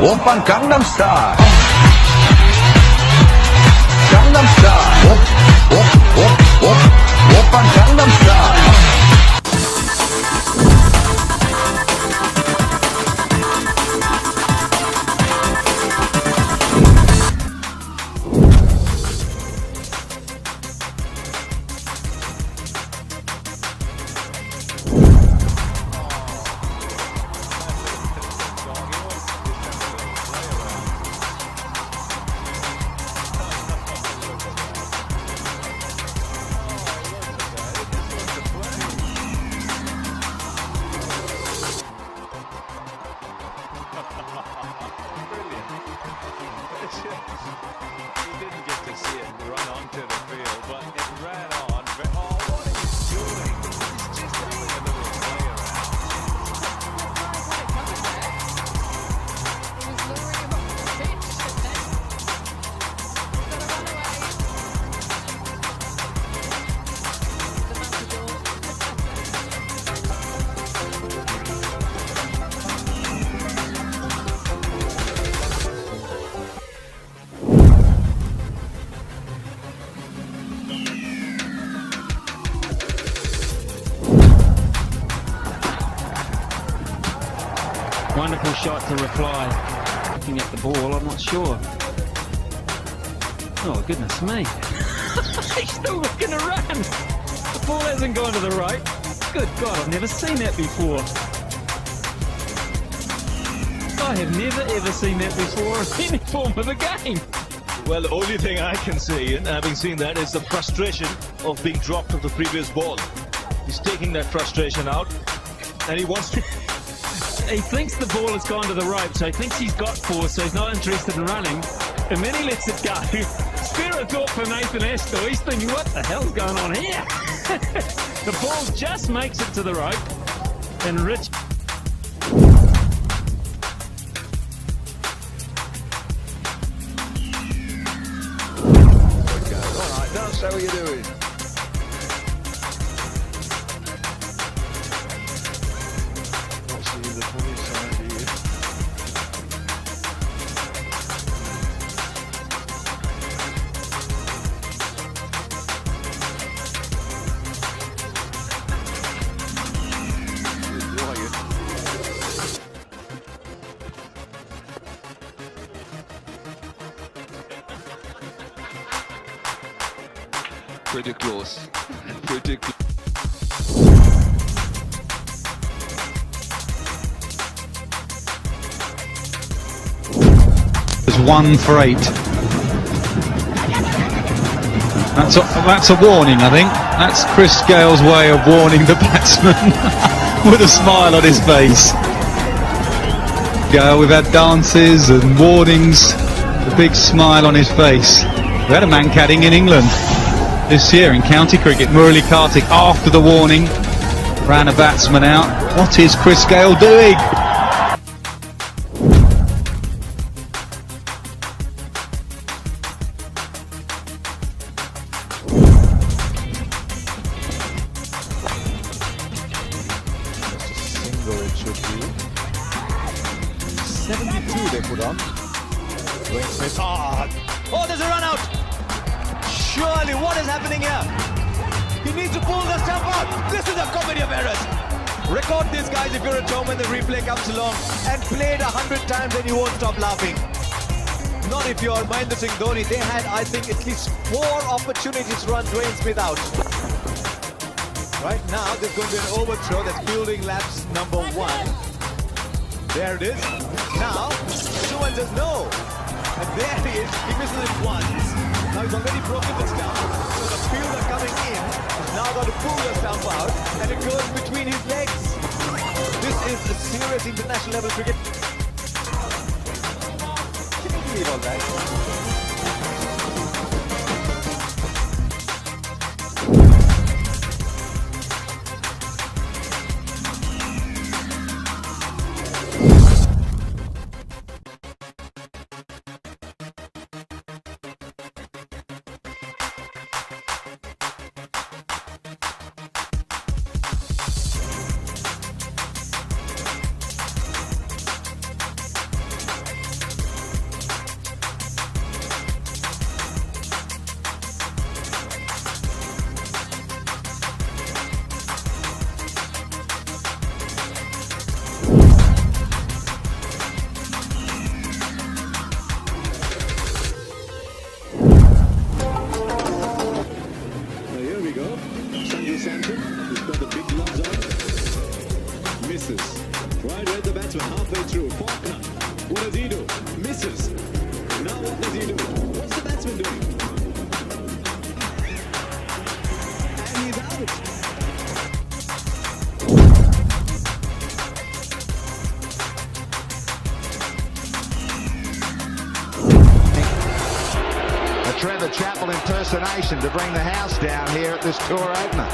Oppan Gangnam Style. Gangnam Style. Oppan Gangnam Style. We didn't get to see it run onto the field, but it ran on. Oh, what are you doing? He's just having a little play around. It was luring him off the pitch, and then he's got to run away. The matador. Wonderful shot to reply. Looking at the ball, I'm not sure. Oh, goodness me. He's still looking to run. The ball hasn't gone to the right. Good God, I've never seen that before. I have never ever seen that before in any form of a game. Well, the only thing I can say, and having seen that, is the frustration of being dropped of the previous ball. He's taking that frustration out, and he wants to... He thinks the ball has gone to the right, so he thinks he's got force, so he's not interested in running. And then he lets it go. Spare a thought for Nathan Astor. He's thinking, what the hell's going on here? The ball just makes it to the right. And Rich... All right, now show what you're doing. The funny side here. Pretty close. Pretty close. It's 1 for 8. That's a warning, I think. That's Chris Gale's way of warning the batsman with a smile on his face. Gale, we've had dances and warnings, a big smile on his face. We had a man-cadding in England this year in county cricket. Murali Kartik, after the warning, ran a batsman out. What is Chris Gale doing? Single it should be. 72 they put on. Dwayne Smith. Oh, there's a run out! Surely, what is happening here? He needs to pull the stump out. This is a comedy of errors. Record this, guys, if you're at home when the replay comes along, and play it 100 times and you won't stop laughing. Not if you're Mahendra Singh Dhoni. They had, I think, at least 4 opportunities to run Dwayne Smith out. Right now, there's going to be an overthrow. That's fielding lapse number 1. There it is. Now, Suman says no. And there he is. He misses it once. Now he's already broken the stump. So the fielder coming in has now got to pull the stump out, and it goes between his legs. This is a serious international level cricket. Can you believe all that? misses. Right at the batsman, halfway through. Faulkner. What does he do? Misses. Now what does he do? What's the batsman doing? And he's out. A Trevor Chappell impersonation to bring the house down here at this tour opener.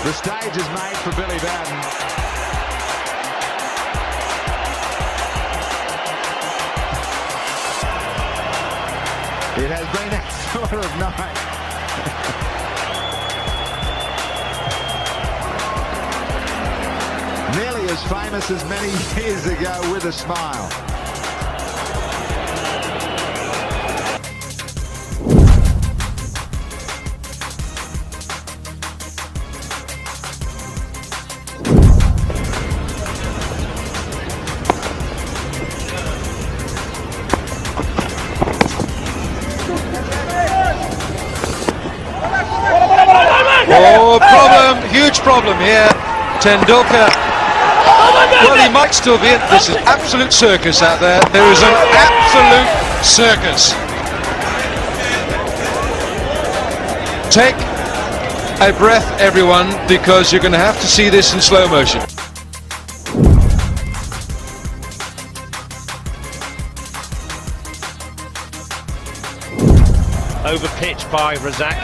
The stage is made for Billy Bowden. It has been that sort of night. Nearly as famous as many years ago with a smile. Oh, problem, huge problem here. Tendulkar. Well, he might still be in. This is absolute circus out there. There is an absolute circus. Take a breath, everyone, because you're going to have to see this in slow motion. Overpitched by Razak,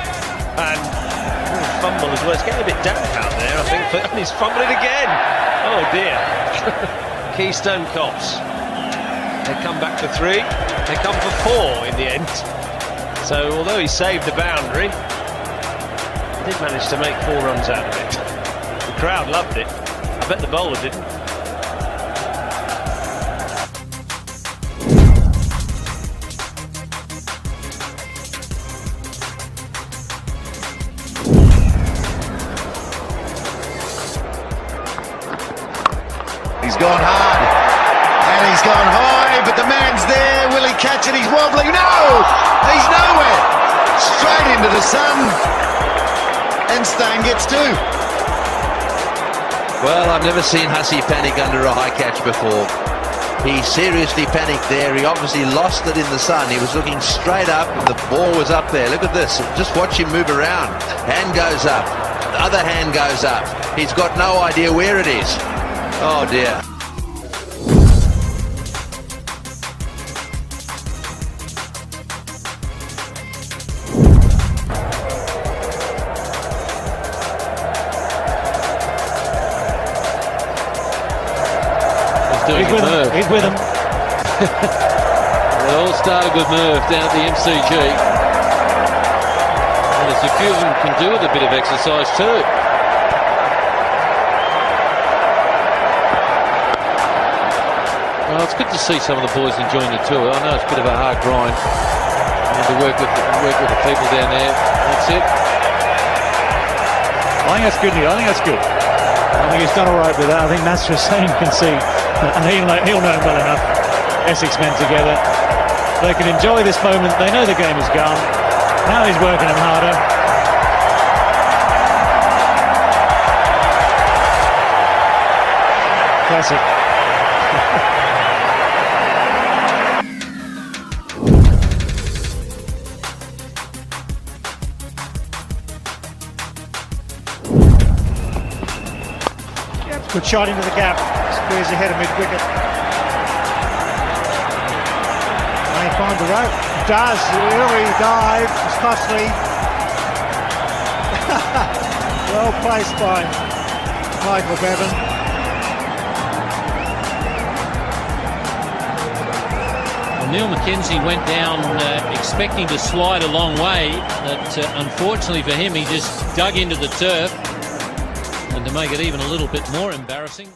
and fumble as well. It's getting a bit damp out there, I think, and he's fumbling again. Oh dear. Keystone Cops. They come back for 3, they come for 4 in the end. So although he saved the boundary, he did manage to make 4 runs out of it. The crowd loved it. I bet the bowler didn't. He's gone hard, and he's gone high, but the man's there. Will he catch it? He's wobbling. No! He's nowhere. Straight into the sun, and Stone gets 2. Well, I've never seen Hussey panic under a high catch before. He seriously panicked there. He obviously lost it in the sun. He was looking straight up, and the ball was up there. Look at this. Just watch him move around. Hand goes up. The other hand goes up. He's got no idea where it is. Oh dear. He's with him. It all started with Merv down at the MCG. And there's a few of them can do with a bit of exercise too. Well, it's good to see some of the boys enjoying the tour. I know it's a bit of a hard grind. You need to work with the people down there. That's it. I think that's good, Neil. I think that's good. I think he's done all right with that. I think Nasser Hussain can see, and he'll know him well enough. Essex men together. They can enjoy this moment. They know the game is gone. Now he's working them harder. Classic. Good shot into the gap. Squares ahead of mid-wicket. Can he find the rope? He does. Early dive. It's costly. Well placed by Michael Bevan. Well, Neil McKenzie went down expecting to slide a long way, but unfortunately for him, he just dug into the turf. And to make it even a little bit more embarrassing.